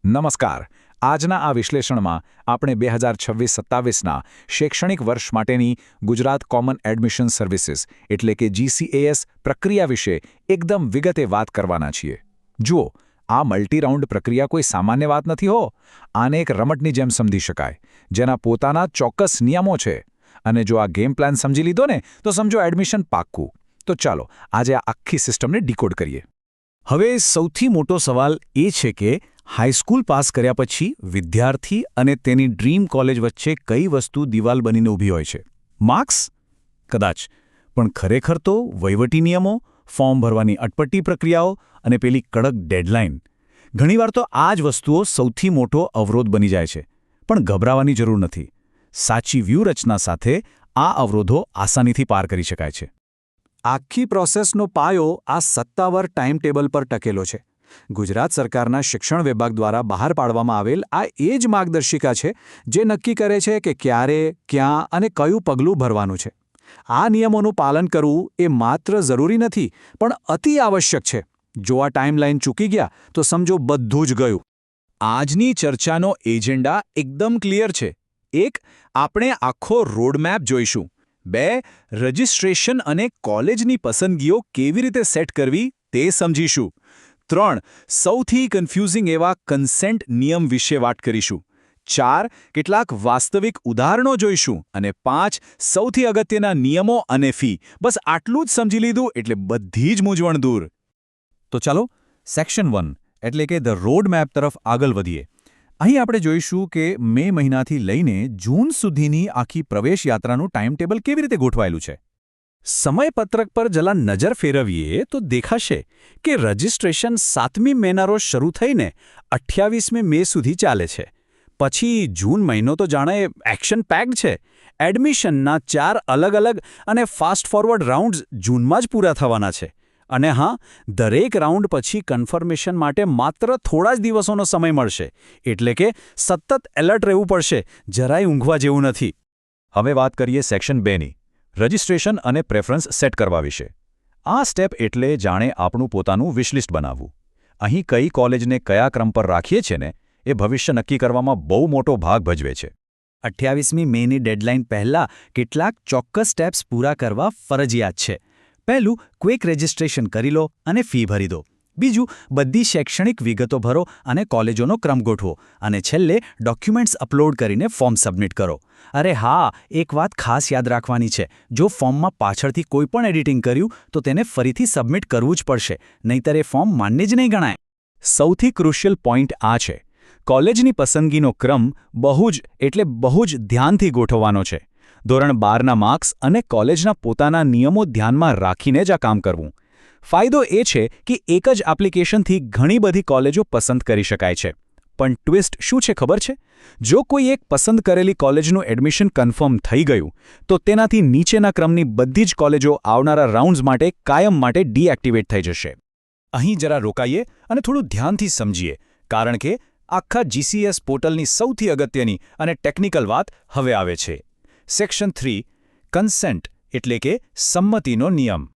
નમસ્કાર. આજના આ વિશ્લેષણમાં આપણે 2026-27ના શૈક્ષણિક વર્ષ માટેની ગુજરાત કોમન એડમિશન સર્વિસીસ એટલે કે GCAS પ્રક્રિયા વિશે એકદમ વિગતે વાત કરવાના છીએ. જુઓ, આ મલ્ટી રાઉન્ડ પ્રક્રિયા કોઈ સામાન્ય વાત નથી હો. આને એક રમતની જેમ સમજી શકાય, જેના પોતાના ચોક્કસ નિયમો છે. અને જો આ ગેમ પ્લાન સમજી લીધો ને તો સમજો એડમિશન પાક્કું. તો ચાલો આજે આ આખી સિસ્ટમને ડીકોડ કરીએ. હવે સૌથી મોટો સવાલ એ છે કે હાઈસ્કૂલ પાસ કર્યા પછી વિદ્યાર્થી અને તેની ડ્રીમ કોલેજ વચ્ચે કઈ વસ્તુ દિવાલ બનીને ઊભી હોય છે? માર્ક્સ? કદાચ. પણ ખરેખર તો વહીવટી નિયમો, ફોર્મ ભરવાની અટપટી પ્રક્રિયાઓ અને પેલી કડક ડેડલાઇન. ઘણીવાર તો આ જ વસ્તુઓ સૌથી મોટો અવરોધ બની જાય છે. પણ ગભરાવાની જરૂર નથી. સાચી વ્યૂહરચના સાથે આ અવરોધો આસાનીથી પાર કરી શકાય છે. આખી પ્રોસેસનો પાયો આ સત્તાવાર ટાઈમ ટેબલ પર ટકેલો છે. ગુજરાત સરકારના શિક્ષણ વિભાગ દ્વારા બહાર પાડવામાં આવેલ આ એ જ માર્ગદર્શિકા છે જે નક્કી કરે છે કે ક્યારે, ક્યાં અને કયું પગલું ભરવાનું છે. આ નિયમોનું પાલન કરવું એ માત્ર જરૂરી નથી પણ અતિ આવશ્યક છે. જો આ ટાઈમલાઈન ચૂકી ગયા તો સમજો બધું જ ગયું. આજની ચર્ચાનો એજન્ડા એકદમ ક્લિયર છે. 1. આપણે આખો રોડમેપ જોઈશું. 2. રજિસ્ટ્રેશન અને કોલેજની પસંદગીઓ કેવી રીતે સેટ કરવી તે સમજીશું. 3. સૌથી કન્ફ્યુઝિંગ એવા કન્સેન્ટ નિયમ વિશે વાત કરીશું. 4. કેટલાક વાસ્તવિક ઉદાહરણો જોઈશું. અને 5. સૌથી અગત્યના નિયમો અને ફી. બસ આટલું જ સમજી લીધું એટલે બધી જ મૂંઝવણ દૂર. તો ચાલો સેક્શન 1 એટલે કે ધ રોડ મેપ તરફ આગળ વધીએ. અહીં આપણે જોઈશું કે મે મહિનાથી લઈને જૂન સુધીની આખી પ્રવેશ યાત્રાનું ટાઈમ ટેબલ કેવી રીતે ગોઠવાયેલું છે. સમયપત્રક પર જરા નજર ફેરવીએ તો દેખાશે કે રજિસ્ટ્રેશન 7મી મેના રોજ શરૂ થઈને 28મી મે સુધી ચાલે છે. પછી જૂન મહિનો તો જાણે એક્શન પેક્ડ છે. એડમિશનના 4 અલગ અલગ અને ફાસ્ટ ફોરવર્ડ રાઉન્ડ્સ જૂનમાં જ પૂરા થવાના છે. અને હા, દરેક રાઉન્ડ પછી કન્ફર્મેશન માટે માત્ર થોડા જ દિવસોનો સમય મળશે. એટલે કે સતત એલર્ટ રહેવું પડશે. જરાય ઊંઘવા જેવું નથી. હવે વાત કરીએ સેક્શન 2ની. રજિસ્ટ્રેશન અને પ્રેફરન્સ સેટ કરવા વિશે. આ સ્ટેપ એટલે જાણે આપણું પોતાનું વિશલિસ્ટ બનાવવું. અહીં કઈ કોલેજને કયા ક્રમ પર રાખીએ છીએ ને એ ભવિષ્ય નક્કી કરવામાં બહુ મોટો ભાગ ભજવે છે. 28મી મેની ડેડલાઇન પહેલાં કેટલાક ચોક્કસ સ્ટેપ્સ પૂરા કરવા ફરજિયાત છે. પહેલું, ક્વિક રજિસ્ટ્રેશન કરી લો અને ફી ભરી દો. બીજું, બધી શૈક્ષણિક વિગતો ભરો અને કોલેજોનો ક્રમ ગોઠવો. અને છેલ્લે, ડોક્યુમેન્ટ્સ અપલોડ કરીને ફોર્મ સબમિટ કરો. અરે હા, એક વાત ખાસ યાદ રાખવાની છે. જો ફોર્મમાં પાછળથી કોઈ પણ એડિટિંગ કર્યું તો તેને ફરીથી સબમિટ કરવું જ પડશે. નહીંતર એ ફોર્મ માન્ય જ નહીં ગણાય. સૌથી ક્રુશિયલ પોઈન્ટ આ છે. કોલેજની પસંદગીનો ક્રમ બહુ જ ધ્યાનથી ગોઠવવાનો છે. ધોરણ 12ના માર્ક્સ અને કોલેજના પોતાના નિયમો ધ્યાનમાં રાખીને જ આ કામ કરવું. ફાયદો એ છે કે એક જ એપ્લિકેશનથી ઘણી બધી કોલેજો પસંદ કરી શકાય છે. પણ ટ્વિસ્ટ શું છે ખબર છે? જો કોઈ એક પસંદ કરેલી કોલેજનું એડમિશન કન્ફર્મ થઈ ગયું તો તેનાથી નીચેના ક્રમની બધી જ કોલેજો આવનારા રાઉન્ડ્સ માટે કાયમ માટે ડીએક્ટિવેટ થઈ જશે. અહીં જરા રોકાઈએ અને થોડું ધ્યાનથી સમજીએ, કારણ કે આખા GCAS પોર્ટલની સૌથી અગત્યની અને ટેકનિકલ વાત હવે આવે છે. સેક્શન 3 કન્સેન્ટ એટલે કે સંમતિનો નિયમ.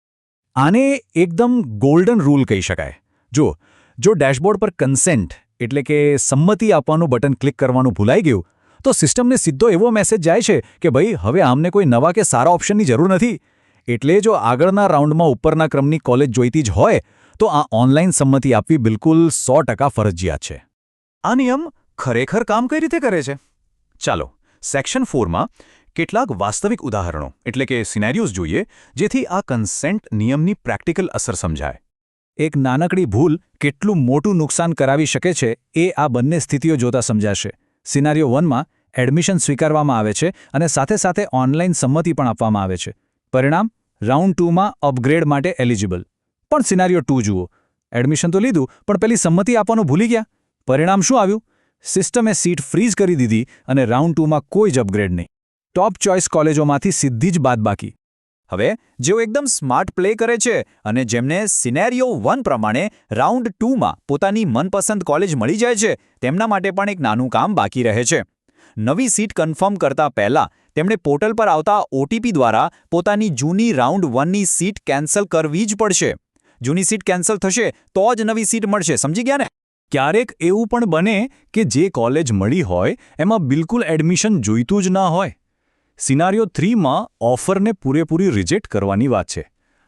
આને એકદમ ગોલ્ડન રૂલ કહી શકાય. જો ડેશબોર્ડ પર કન્સેન્ટ એટલે કે સંમતિ આપવાનું બટન ક્લિક કરવાનું ભૂલાઈ ગયું તો સિસ્ટમને સીધો એવો મેસેજ જાય છે કે ભાઈ હવે આમને કોઈ નવા કે સારા ઓપ્શનની જરૂર નથી. એટલે જો આગળના રાઉન્ડમાં ઉપરના ક્રમની કોલેજ જોઈતી જ હોય તો આ ઓનલાઈન સંમતિ આપવી બિલકુલ 100% ફરજિયાત છે. આ નિયમ ખરેખર કામ કઈ રીતે કરે છે? ચાલો સેક્શન 4માં કેટલાક વાસ્તવિક ઉદાહરણો એટલે કે સિનેરિયોઝ જોઈએ જેથી આ કન્સેન્ટ નિયમની પ્રેક્ટિકલ અસર સમજાય. એક નાનકડી ભૂલ કેટલું મોટું નુકસાન કરાવી શકે છે એ આ બંને સ્થિતિઓ જોતા સમજાશે. સિનારિયો 1માં એડમિશન સ્વીકારવામાં આવે છે અને સાથે સાથે ઓનલાઈન સંમતિ પણ આપવામાં આવે છે. પરિણામ, રાઉન્ડ 2માં અપગ્રેડ માટે એલિજિબલ. પણ સિનારિયો 2 જુઓ. એડમિશન તો લીધું પણ પેલી સંમતિ આપવાનું ભૂલી ગયા. પરિણામ શું આવ્યું? સિસ્ટમે સીટ ફ્રીઝ કરી દીધી અને રાઉન્ડ 2માં કોઈ જ અપગ્રેડ નહીં. ટોપ ચોઇસ કોલેજોમાંથી સીધી જ બાદબાકી. હવે જેઓ એકદમ સ્માર્ટ પ્લે કરે છે અને જેમને સિનેરિયો 1 પ્રમાણે રાઉન્ડ 2માં પોતાની મનપસંદ કોલેજ મળી જાય છે તેમના માટે પણ એક નાનું કામ બાકી રહે છે. નવી સીટ કન્ફર્મ કરતા પહેલાં તેમણે પોર્ટલ પર આવતા OTP દ્વારા પોતાની જૂની રાઉન્ડ 1ની સીટ કેન્સલ કરવી જ પડશે. જૂની સીટ કેન્સલ થશે તો જ નવી સીટ મળશે. સમજી ગયા ને? ક્યારેક એવું પણ બને કે જે કોલેજ મળી હોય એમાં બિલકુલ એડમિશન જોઈતું જ ના હોય. સિનારિયો 3માં ઓફરને પૂરેપૂરી રિજેક્ટ કરવાની વાત છે.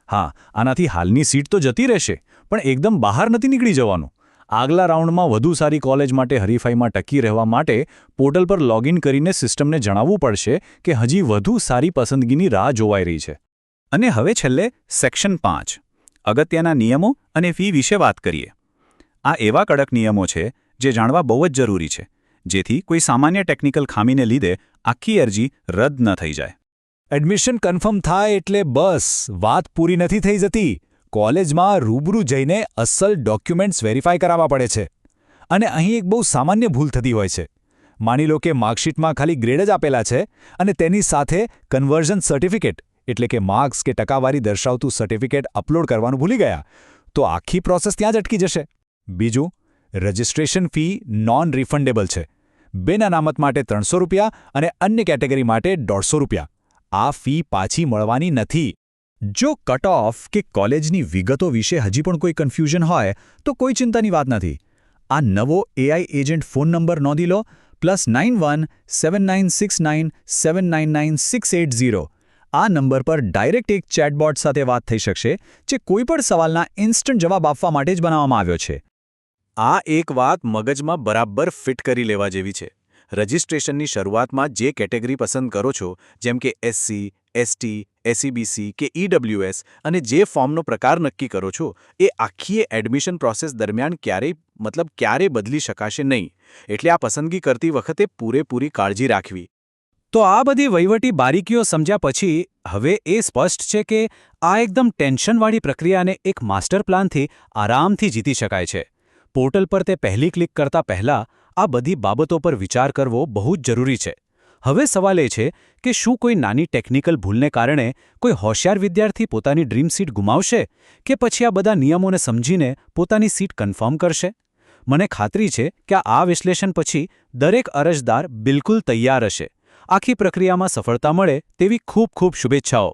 હા, આનાથી હાલની સીટ તો જતી રહેશે, પણ એકદમ બહાર નથી નીકળી જવાનું. આગલા રાઉન્ડમાં વધુ સારી કોલેજ માટે હરીફાઈમાં ટકી રહેવા માટે પોર્ટલ પર લોગિન કરીને સિસ્ટમને જણાવવું પડશે કે હજી વધુ સારી પસંદગીની રાહ જોવાઈ રહી છે. અને હવે છેલ્લે સેક્શન 5 અગત્યના નિયમો અને ફી વિશે વાત કરીએ. આ એવા કડક નિયમો છે જે જાણવા બહુ જ જરૂરી છે, જેથી કોઈ સામાન્ય ટેકનિકલ ખામીને લીધે આખી અરજી રદ ન થઈ જાય. એડમિશન કન્ફર્મ થાય એટલે બસ વાત પૂરી નથી થઈ જતી. કોલેજમાં રૂબરૂ જઈને અસલ ડોક્યુમેન્ટ્સ વેરીફાઈ કરાવવા પડે છે. અને અહીં એક બહુ સામાન્ય ભૂલ થતી હોય છે. માની લો કે માર્કશીટમાં ખાલી ગ્રેડ જ આપેલા છે અને તેની સાથે કન્વર્ઝન સર્ટિફિકેટ એટલે કે માર્ક્સ કે ટકાવારી દર્શાવતું સર્ટિફિકેટ અપલોડ કરવાનું ભૂલી ગયા, તો આખી પ્રોસેસ ત્યાં જ અટકી જશે. બીજું, રજિસ્ટ્રેશન ફી નોન રિફંડેબલ છે. બિન અનામત માટે ₹300 અને અન્ય કેટેગરી માટે ₹150. આ ફી પાછી મળવાની નથી. જો કટ ઓફ કે કોલેજની વિગતો વિશે હજી પણ કોઈ કન્ફ્યુઝન હોય તો કોઈ ચિંતાની વાત નથી. આ નવો AI એજન્ટ ફોન નંબર નોંધી લો, +91 7969 799 680. આ નંબર પર ડાયરેક્ટ એક ચેટબોટ સાથે વાત થઈ શકશે, જે કોઈપણ સવાલના ઇન્સ્ટન્ટ જવાબ આપવા માટે જ બનાવવામાં આવ્યો છે. આ એક વાત મગજમાં બરાબર ફિટ કરી લેવા જેવી છે. રજિસ્ટ્રેશનની શરૂઆતમાં જે કેટેગરી પસંદ કરો છો, જેમ કે SC, ST, SEBC કે EWS, અને જે ફોર્મનો પ્રકાર નક્કી કરો છો, એ આખી એડમિશન પ્રોસેસ દરમિયાન ક્યારેય બદલી શકાશે નહીં. એટલે આ પસંદગી કરતી વખતે પૂરેપૂરી કાળજી રાખવી. તો આ બધી વહીવટી બારીકીઓ સમજ્યા પછી હવે એ સ્પષ્ટ છે કે આ એકદમ ટેન્શનવાળી પ્રક્રિયાને એક માસ્ટર પ્લાનથી આરામથી જીતી શકાય છે. પોર્ટલ પર તે પહેલી ક્લિક કરતા પહેલાં આ બધી બાબતો પર વિચાર કરવો બહુ જ જરૂરી છે. હવે સવાલ એ છે કે શું કોઈ નાની ટેકનિકલ ભૂલને કારણે કોઈ હોશિયાર વિદ્યાર્થી પોતાની ડ્રીમ સીટ ગુમાવશે કે પછી આ બધા નિયમોને સમજીને પોતાની સીટ કન્ફર્મ કરશે? મને ખાતરી છે કે આ વિશ્લેષણ પછી દરેક અરજદાર બિલકુલ તૈયાર હશે. આખી પ્રક્રિયામાં સફળતા મળે તેવી ખૂબ ખૂબ શુભેચ્છાઓ.